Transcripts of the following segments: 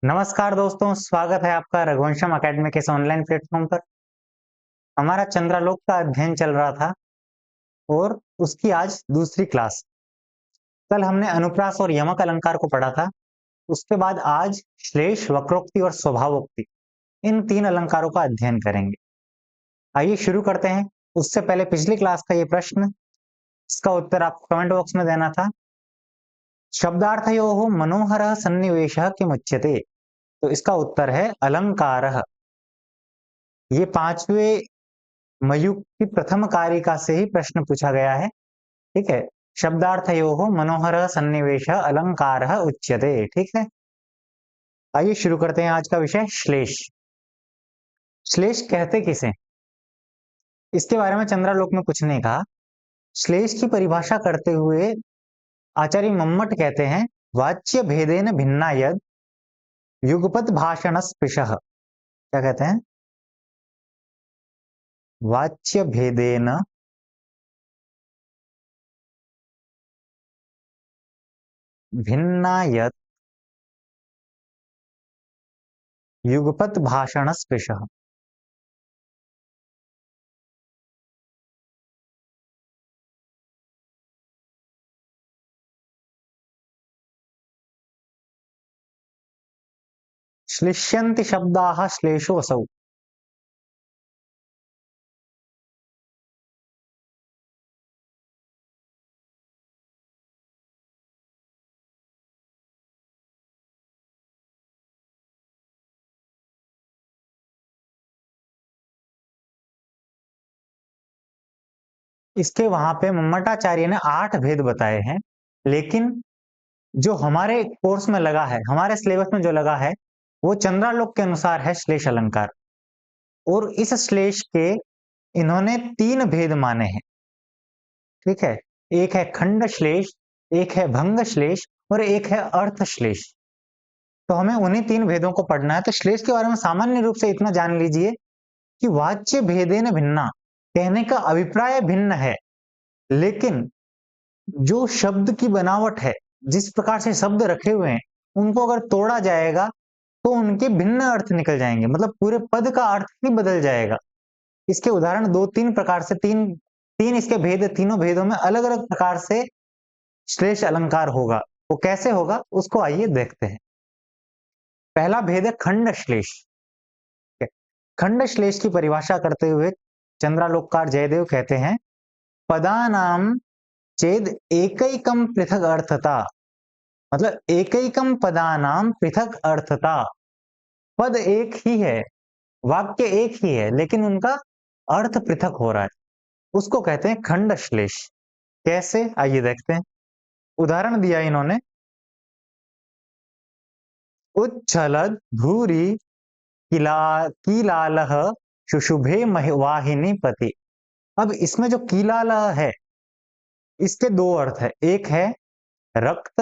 नमस्कार दोस्तों, स्वागत है आपका रघुवंशम एकेडमी के इस ऑनलाइन प्लेटफॉर्म पर। हमारा चंद्रालोक का अध्ययन चल रहा था और उसकी आज दूसरी क्लास। कल हमने अनुप्रास और यमक अलंकार को पढ़ा था। उसके बाद आज श्लेष, वक्रोक्ति और स्वभावोक्ति, इन तीन अलंकारों का अध्ययन करेंगे। आइए शुरू करते हैं। उससे पहले पिछली क्लास का ये प्रश्न, इसका उत्तर आपको कमेंट बॉक्स में देना था। शब्दार्थयोः मनोहरः सन्निवेशः किमुच्यते? तो इसका उत्तर है अलंकारः। ये पांचवें मयूख की प्रथम कारिका से ही प्रश्न पूछा गया है। ठीक है। शब्दार्थयोः मनोहरः सन्निवेशः अलंकारः उच्यते। ठीक है। आइए शुरू करते हैं आज का विषय श्लेष। श्लेष कहते किसे? इसके बारे में चंद्रालोक में कुछ नहीं कहा। श्लेष की परिभाषा करते हुए आचार्य मम्मट कहते हैं, वाच्य भेदेन भिन्ना यद युगपत भाषणस्पृशः। क्या कहते हैं? वाच्य भेदेन भिन्ना यद युगपत भाषणस्पृशः। श्लिष्यन्ति शब्दाः श्लेषो असौ। इसके वहां पे मम्मटाचार्य ने 8 भेद बताए हैं, लेकिन जो हमारे कोर्स में लगा है, हमारे सिलेबस में जो लगा है, वो चंद्रालोक के अनुसार है श्लेष अलंकार। और इस श्लेष के इन्होंने 3 भेद माने हैं। ठीक है। एक है खंड श्लेष, एक है भंग श्लेष और एक है अर्थ श्लेष। तो हमें उन्हीं 3 भेदों को पढ़ना है। तो श्लेष के बारे में सामान्य रूप से इतना जान लीजिए कि वाच्य भेदेन भिन्ना, कहने का अभिप्राय भिन्न है, लेकिन जो शब्द की बनावट है, जिस प्रकार से शब्द रखे हुए हैं, उनको अगर तोड़ा जाएगा तो उनके भिन्न अर्थ निकल जाएंगे, मतलब पूरे पद का अर्थ ही बदल जाएगा। इसके उदाहरण 2-3 प्रकार से, तीन तीन इसके भेद, तीनों भेदों में अलग अलग प्रकार से श्लेष अलंकार होगा। वो कैसे होगा उसको आइए देखते हैं। पहला भेद है खंड श्लेष। खंड श्लेष की परिभाषा करते हुए चंद्रालोककार जयदेव कहते हैं, पदानाम चेद एकैकम पृथक अर्थता। मतलब एकैकम पदानाम पृथक अर्थता। पद एक ही है, वाक्य एक ही है, लेकिन उनका अर्थ पृथक हो रहा है, उसको कहते हैं खंड श्लेष। कैसे, आइए देखते हैं। उदाहरण दिया इन्होंने, उच्छलद भूरी कीलालह शुशुभे वाहिनी पति। अब इसमें जो कीलालह है, इसके 2 अर्थ है। एक है रक्त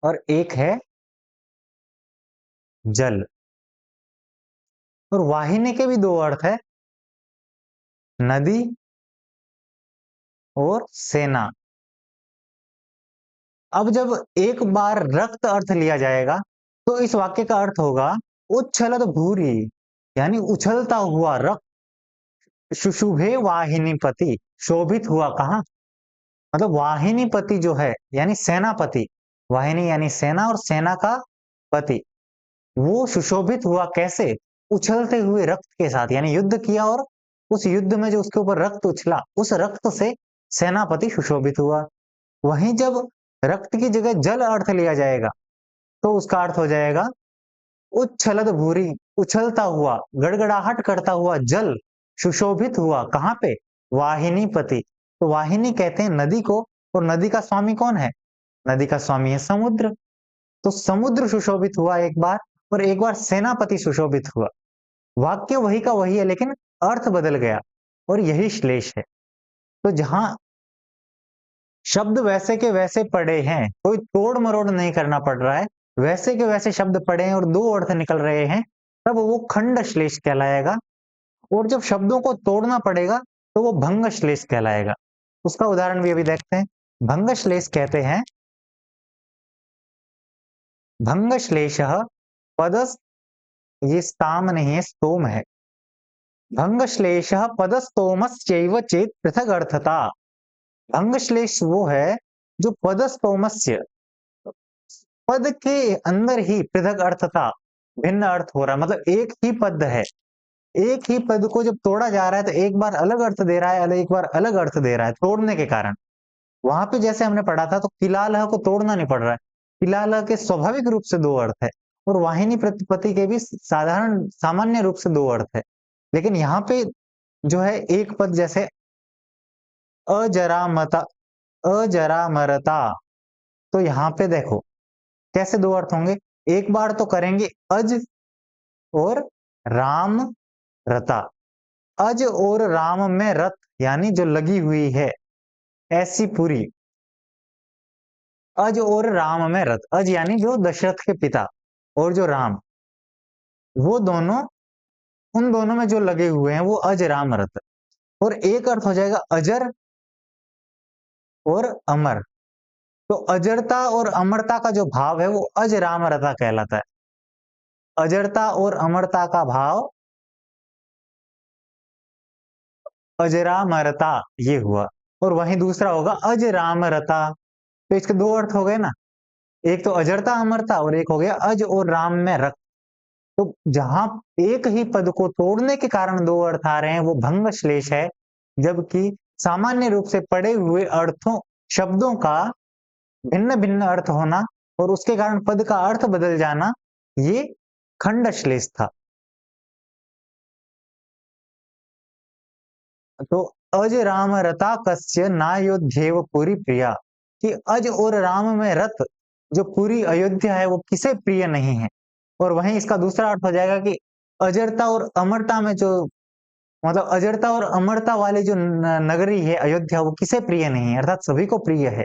और एक है जल। और वाहिनी के भी 2 अर्थ है, नदी और सेना। अब जब एक बार रक्त अर्थ लिया जाएगा तो इस वाक्य का अर्थ होगा उच्छलद भूरी, यानी उछलता हुआ रक्त, शुशुभे वाहिनीपति, शोभित हुआ कहां? मतलब वाहिनीपति जो है यानी सेनापति, वाहिनी यानी सेना और सेना का पति, वो सुशोभित हुआ कैसे? उछलते हुए रक्त के साथ, यानी युद्ध किया और उस युद्ध में जो उसके ऊपर रक्त उछला, उस रक्त से सेनापति सुशोभित हुआ। वहीं जब रक्त की जगह जल अर्थ लिया जाएगा तो उसका अर्थ हो जाएगा उच्छलद भूरी, उछलता हुआ, गड़गड़ाहट करता हुआ जल सुशोभित हुआ कहां पे? वाहिनीपति। तो वाहिनी कहते हैं नदी को, और नदी का स्वामी कौन है? नदी का स्वामी है समुद्र। तो समुद्र सुशोभित हुआ एक बार, और एक बार सेनापति सुशोभित हुआ। वाक्य वही का वही है, लेकिन अर्थ बदल गया, और यही श्लेष है। तो जहां शब्द वैसे के वैसे पड़े हैं, कोई तोड़ मरोड़ नहीं करना पड़ रहा है, वैसे के वैसे शब्द पड़े हैं और 2 अर्थ निकल रहे हैं, तब वो खंड श्लेष कहलाएगा। और जब शब्दों को तोड़ना पड़ेगा तो वो भंग श्लेष कहलाएगा। उसका उदाहरण भी अभी देखते हैं। भंग श्लेष कहते हैं, भंग श्लेष पदस, ये स्ताम नहीं है, स्तोम है। भंग श्लेष पदस्तोमस्यैव चेत पृथक अर्थता। भंग श्लेष वो है जो पदस्तोमस्य, पद के अंदर ही पृथक अर्थता, भिन्न अर्थ हो रहा है, मतलब एक ही पद है, एक ही पद को जब तोड़ा जा रहा है तो एक बार अलग अर्थ दे रहा है, एक बार अलग अर्थ दे रहा है तोड़ने के कारण। वहां पे जैसे हमने पढ़ा था तो किलालह को तोड़ना नहीं पड़ रहा है, किलालह के स्वाभाविक रूप से दो अर्थ है और वाहिनी प्रतिपत्ति के भी साधारण सामान्य रूप से दो अर्थ है। लेकिन यहाँ पे जो है एक पद, जैसे अजरामता, अजरामरता, तो यहाँ पे देखो कैसे दो अर्थ होंगे। एक बार तो करेंगे अज और राम रता, अज और राम में रत यानी जो लगी हुई है ऐसी पूरी, अज और राम में रत, अज यानी जो दशरथ के पिता और जो राम, वो दोनों, उन दोनों में जो लगे हुए हैं वो अज राम रत। और एक अर्थ हो जाएगा अजर और अमर, तो अजरता और अमरता का जो भाव है वो अज राम रता कहलाता है। अजरता और अमरता का भाव अजरामरता ये हुआ। और वहीं दूसरा होगा अजरामरता, तो इसके दो अर्थ हो गए ना, एक तो अजरता अमरता और एक हो गया अज और राम में रक्त। तो जहां एक ही पद को तोड़ने के कारण दो अर्थ आ रहे हैं वो भंग श्लेष है, जबकि सामान्य रूप से पड़े हुए अर्थों, शब्दों का भिन्न भिन्न अर्थ होना और उसके कारण पद का अर्थ बदल जाना, ये खंड श्लेष था। तो अज राम रता कस्य नायोध्येव पुरी प्रिया, कि अज और राम में रत जो पूरी अयोध्या है वो किसे प्रिय नहीं है। और वहीं इसका दूसरा अर्थ हो जाएगा कि अजरता और अमरता में जो, मतलब अजरता और अमरता वाली जो नगरी है अयोध्या वो किसे प्रिय नहीं है, अर्थात सभी को प्रिय है,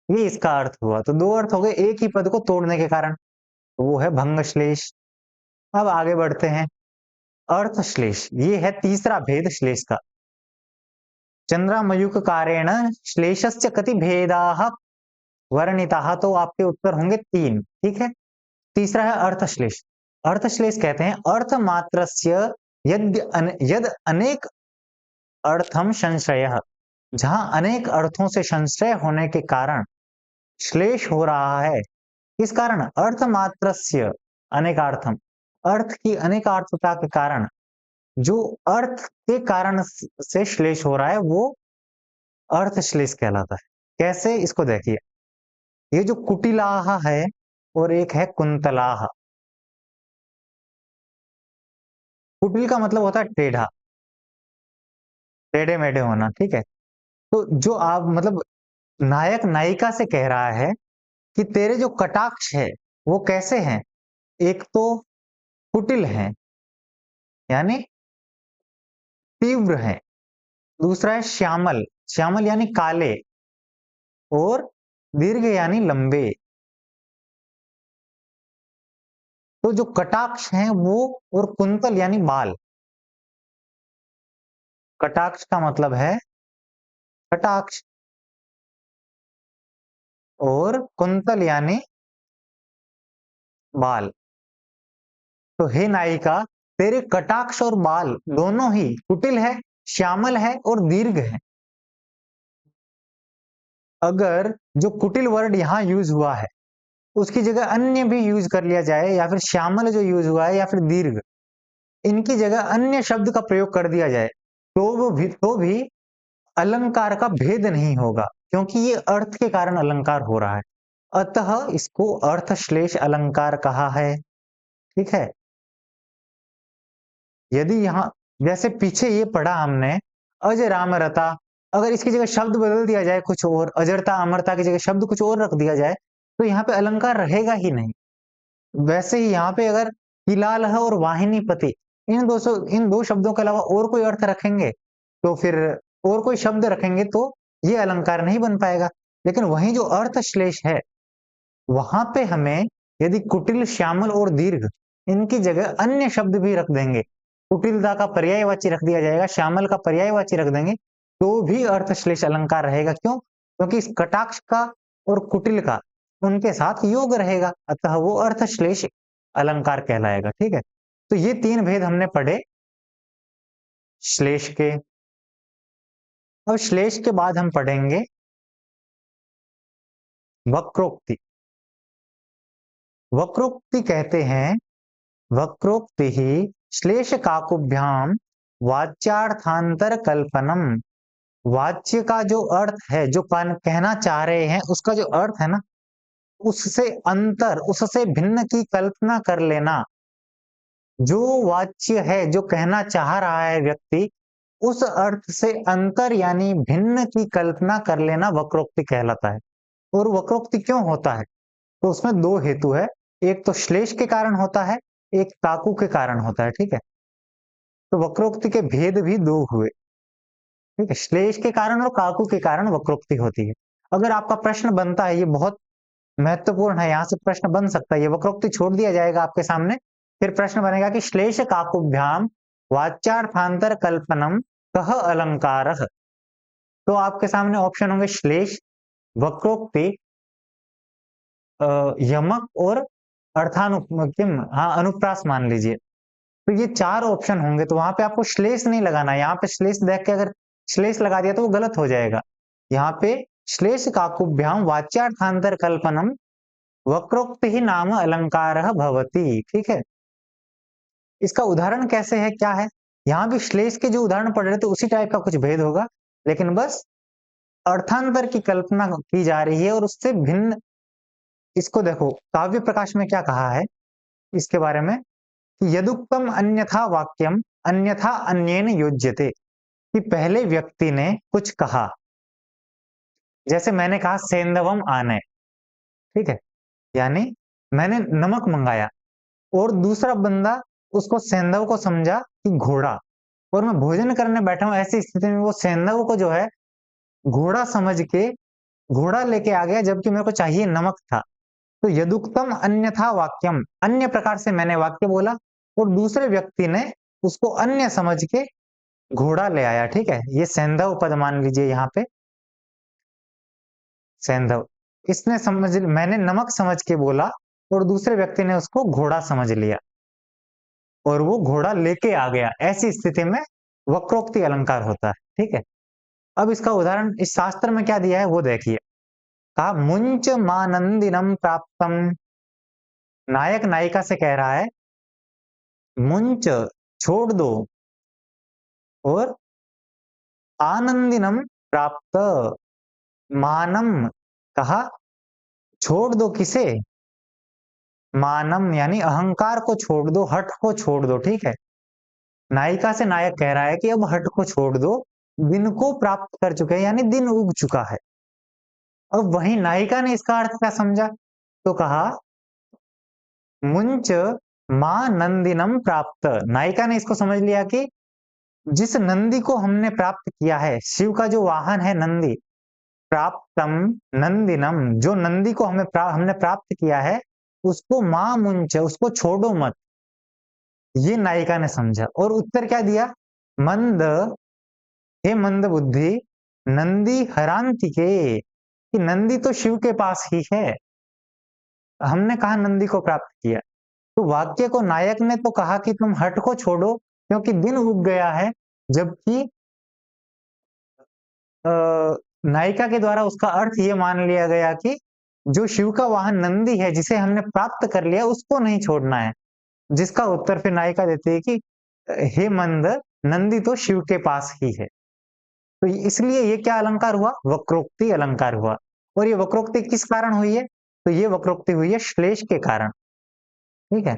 ये इसका अर्थ हुआ। तो दो अर्थ हो गए एक ही पद को तोड़ने के कारण, तो वो है भंग श्लेष। अब आगे बढ़ते हैं, अर्थ श्लेष, ये है तीसरा भेद श्लेष का। चंद्रामयुक कारेण श्लेषस्य कति भेदाः वर्णिताः, तो आपके उत्तर होंगे तीन, ठीक है। तीसरा है अर्थश्लेष। अर्थश्लेष कहते हैं अर्थ मात्रस्य यद अनेक अर्थम संशयः, जहां अनेक अर्थों से संशय होने के कारण श्लेष हो रहा है। किस कारण? अर्थ मात्रस्य अनेकार्थम, अर्थ की अनेकार्थता के कारण, जो अर्थ के कारण से श्लेष हो रहा है वो अर्थ श्लेष कहलाता है। कैसे? इसको देखिए, ये जो कुटिलाह है और एक है कुंतलाह। कुटिल का मतलब होता है टेढ़ा, टेढ़े मेढ़े होना, ठीक है। तो जो आप मतलब नायक नायिका से कह रहा है कि तेरे जो कटाक्ष है वो कैसे हैं, एक तो कुटिल हैं यानी तीव्र हैं, दूसरा है श्यामल, श्यामल यानी काले, और दीर्घ यानी लंबे। तो जो कटाक्ष हैं वो, और कुंतल यानी बाल, कटाक्ष का मतलब है कटाक्ष, और कुंतल यानी बाल। तो हे नायिका, तेरे कटाक्ष और बाल दोनों ही कुटिल है, श्यामल है और दीर्घ है। अगर जो कुटिल वर्ड यहां यूज हुआ है उसकी जगह अन्य भी यूज कर लिया जाए, या फिर श्यामल जो यूज हुआ है या फिर दीर्घ, इनकी जगह अन्य शब्द का प्रयोग कर दिया जाए तो भी अलंकार का भेद नहीं होगा, क्योंकि ये अर्थ के कारण अलंकार हो रहा है। अतः इसको अर्थश्लेष अलंकार कहा है, ठीक है। यदि यहां जैसे पीछे ये पढ़ा हमने अज राम रता, अगर इसकी जगह शब्द बदल दिया जाए कुछ और, अजरता अमरता की जगह शब्द कुछ और रख दिया जाए तो यहाँ पे अलंकार रहेगा ही नहीं। वैसे ही यहाँ पे अगर किलालह और वाहिनीपति, इन दो शब्दों के अलावा और कोई अर्थ रखेंगे तो फिर, और कोई शब्द रखेंगे तो ये अलंकार नहीं बन पाएगा। लेकिन वहीं जो अर्थ श्लेष है वहां पे हमें यदि कुटिल, श्यामल और दीर्घ इनकी जगह अन्य शब्द भी रख देंगे, कुटिलता का पर्यायवाची रख दिया जाएगा, श्यामल का पर्यायवाची रख देंगे, तो भी अर्थश्लेष अलंकार रहेगा। क्यों? क्योंकि इस कटाक्ष का और कुटिल का उनके साथ योग रहेगा, अतः वो अर्थश्लेष अलंकार कहलाएगा। ठीक है, तो ये तीन भेद हमने पढ़े श्लेष के। अब श्लेष के बाद हम पढ़ेंगे वक्रोक्ति। वक्रोक्ति कहते हैं, वक्रोक्ति ही श्लेष काकुभ्याम वाच्यार्थांतर कल्पनम। वाच्य का जो अर्थ है, जो कहना चाह रहे हैं, उसका जो अर्थ है ना, उससे अंतर, उससे भिन्न की कल्पना कर लेना। जो वाच्य है, जो कहना चाह रहा है व्यक्ति, उस अर्थ से अंतर यानी भिन्न की कल्पना कर लेना वक्रोक्ति कहलाता है। और वक्रोक्ति क्यों होता है? तो उसमें दो हेतु है, एक तो श्लेष के कारण होता है, एक काकू के कारण होता है। ठीक है, तो वक्रोक्ति के भेद भी दो हुए। ठीक है, श्लेष के कारण और काकू के कारण वक्रोक्ति होती है। अगर आपका प्रश्न बनता है, ये बहुत महत्वपूर्ण है, यहाँ से प्रश्न बन सकता है, ये वक्रोक्ति छोड़ दिया जाएगा आपके सामने, फिर प्रश्न बनेगा कि श्लेष काकुभ्याम वाच्यार्थांतर कल्पनम कह अलंकार। तो आपके सामने ऑप्शन होंगे श्लेष, वक्रोक्ति, यमक और अनुप्रास मान लीजिए। तो ये चार ऑप्शन होंगे, तो वहां पे आपको श्लेष नहीं लगाना। यहाँ पे श्लेष देख के अगर श्लेष लगा दिया तो वो गलत हो जाएगा। यहाँ पे श्लेष काकुभ्याम वाच्यार्थांतर कल्पनम वक्रोक्ति ही नाम अलंकार भवति। ठीक है, इसका उदाहरण कैसे है, क्या है? यहाँ भी श्लेष के जो उदाहरण पढ़ रहे थे उसी टाइप का कुछ भेद होगा, लेकिन बस अर्थांतर की कल्पना की जा रही है और उससे भिन्न। इसको देखो, काव्य प्रकाश में क्या कहा है इसके बारे में कि यदुक्तम अन्यथा वाक्यम अन्यथा अन्येन योज्यते। कि पहले व्यक्ति ने कुछ कहा, जैसे मैंने कहा सेंधवम आने। ठीक है, यानी मैंने नमक मंगाया और दूसरा बंदा उसको सेंधव को समझा कि घोड़ा, और मैं भोजन करने बैठा हूं, ऐसी स्थिति में वो सेंधव को जो है घोड़ा समझ के घोड़ा लेके आ गया, जबकि मेरे को चाहिए नमक था। तो यदुक्तम अन्यथा वाक्यम, अन्य प्रकार से मैंने वाक्य बोला और दूसरे व्यक्ति ने उसको अन्य समझ के घोड़ा ले आया। ठीक है, ये सेंधव पद मान लीजिए यहाँ पे, सेंधव। इसने समझ, मैंने नमक समझ के बोला और दूसरे व्यक्ति ने उसको घोड़ा समझ लिया और वो घोड़ा लेके आ गया। ऐसी स्थिति में वक्रोक्ति अलंकार होता है। ठीक है, अब इसका उदाहरण इस शास्त्र में क्या दिया है वो देखिए। कहा मुंच मानंदिनम प्राप्तम। नायक नायिका से कह रहा है मुंच छोड़ दो, और आनंदिनम प्राप्त, मानम कहा छोड़ दो, किसे? मानम यानी अहंकार को छोड़ दो, हठ को छोड़ दो। ठीक है, नायिका से नायक कह रहा है कि अब हठ को छोड़ दो, दिन को प्राप्त कर चुके हैं, यानी दिन उग चुका है। अब वही नायिका ने इसका अर्थ क्या समझा? तो कहा मुंच मां नंदिनम प्राप्त। नायिका ने इसको समझ लिया कि जिस नंदी को हमने प्राप्त किया है, शिव का जो वाहन है नंदी, प्राप्तम नंदिनम, जो नंदी को हमने प्राप्त किया है, उसको मां मुंच, उसको छोड़ो मत। ये नायिका ने समझा और उत्तर क्या दिया? मंद, हे मंद बुद्धि, नंदी हरांतिके, कि नंदी तो शिव के पास ही है, हमने कहा नंदी को प्राप्त किया। तो वाक्य को नायक ने तो कहा कि तुम हट को छोड़ो क्योंकि दिन उग गया है, जबकि नायिका के द्वारा उसका अर्थ ये मान लिया गया कि जो शिव का वाहन नंदी है, जिसे हमने प्राप्त कर लिया, उसको नहीं छोड़ना है। जिसका उत्तर फिर नायिका देती है कि हे मंद, नंदी तो शिव के पास ही है। तो इसलिए ये क्या अलंकार हुआ? वक्रोक्ति अलंकार हुआ। और ये वक्रोक्ति किस कारण हुई है? तो ये वक्रोक्ति हुई है श्लेष के कारण। ठीक है,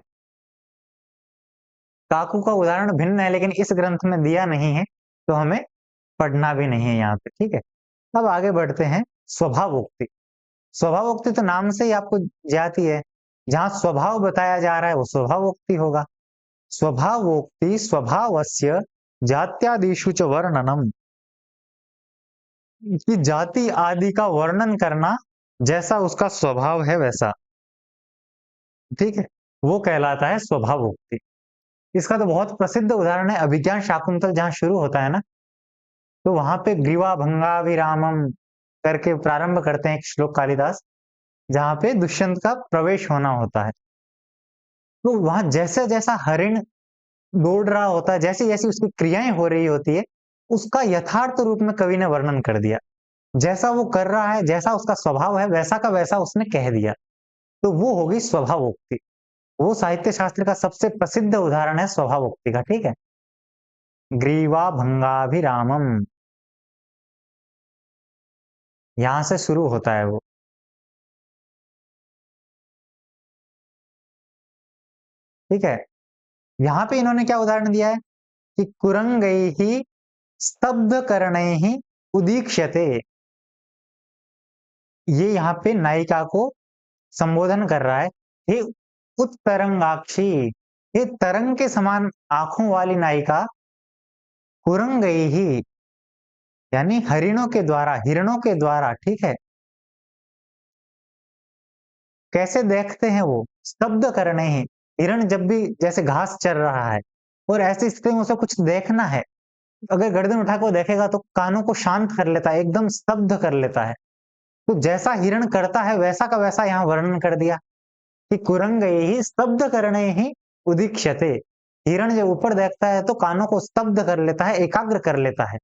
काकू का उदाहरण भिन्न है, लेकिन इस ग्रंथ में दिया नहीं है, तो हमें पढ़ना भी नहीं है यहाँ पे। ठीक है, अब आगे बढ़ते हैं स्वभावोक्ति। स्वभावोक्ति तो नाम से ही आपको जाती है, जहां स्वभाव बताया जा रहा है वो स्वभावोक्ति होगा। स्वभावोक्ति स्वभावस्य जात्यादिषु च वर्णनम, कि जाति आदि का वर्णन करना, जैसा उसका स्वभाव है वैसा। ठीक है, वो कहलाता है स्वभावोक्ति। इसका तो बहुत प्रसिद्ध उदाहरण है अभिज्ञान शाकुंतल, जहां शुरू होता है ना, तो वहां पे ग्रीवा भंगा विरामम करके प्रारंभ करते हैं एक श्लोक कालिदास, जहाँ पे दुष्यंत का प्रवेश होना होता है। तो वहां जैसे जैसा हरिण दौड़ रहा होता है, जैसी जैसी उसकी क्रियाएं हो रही होती है, उसका यथार्थ रूप में कवि ने वर्णन कर दिया। जैसा वो कर रहा है, जैसा उसका स्वभाव है, वैसा का वैसा उसने कह दिया। तो वो होगी स्वभावोक्ति। वो साहित्य शास्त्र का सबसे प्रसिद्ध उदाहरण है स्वभावोक्ति का, ठीक है। ग्रीवा भंगाभिरामम, यहां से शुरू होता है वो। ठीक है। यहाँ पे इन्होंने क्या उदाहरण दिया है कि कुरंगैः स्तब्ध करणैः उदीक्ष्यते। ये यहाँ पे नायिका को संबोधन कर रहा है। हे उत्तरंगाक्षी, ये तरंग के समान आंखों वाली नायिका, कुरंगैः यानी हरिणों के द्वारा, हिरणों के द्वारा, ठीक है। कैसे देखते हैं वो? स्तब्ध करने ही, हिरण जब भी जैसे घास चर रहा है और ऐसी स्थिति में उसे कुछ देखना है, अगर गर्दन उठा के वो देखेगा तो कानों को शांत कर लेता है, एकदम स्तब्ध कर लेता है। तो जैसा हिरण करता है वैसा का वैसा यहाँ वर्णन कर दिया कि कुरंगैः स्तब्ध करणे ही उदीक्ष्यते। हिरण जब ऊपर देखता है तो कानों को स्तब्ध कर लेता है, एकाग्र कर लेता है।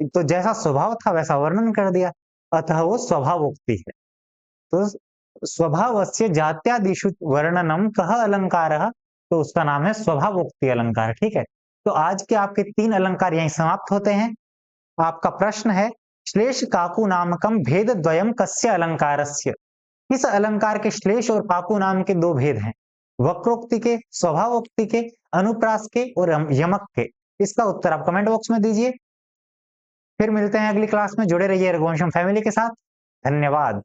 तो जैसा स्वभाव था वैसा वर्णन कर दिया, अतः वो स्वभावोक्ति है। तो स्वभावस्य जात्यादिषु वर्णनम कह अलंकारः, तो उसका नाम है स्वभावोक्ति अलंकार, ठीक है। तो आज के आपके 3 अलंकार यहीं समाप्त होते हैं। आपका प्रश्न है, श्लेष काकू नामकम भेद द्वयम कस्य अलंकारस्य। किस अलंकार के श्लेष और काकू नाम के 2 भेद हैं? वक्रोक्ति के, स्वभावोक्ति के, अनुप्रास के और यमक के। इसका उत्तर आप कमेंट बॉक्स में दीजिए। फिर मिलते हैं अगली क्लास में, जुड़े रहिए रघुवंशम फैमिली के साथ। धन्यवाद।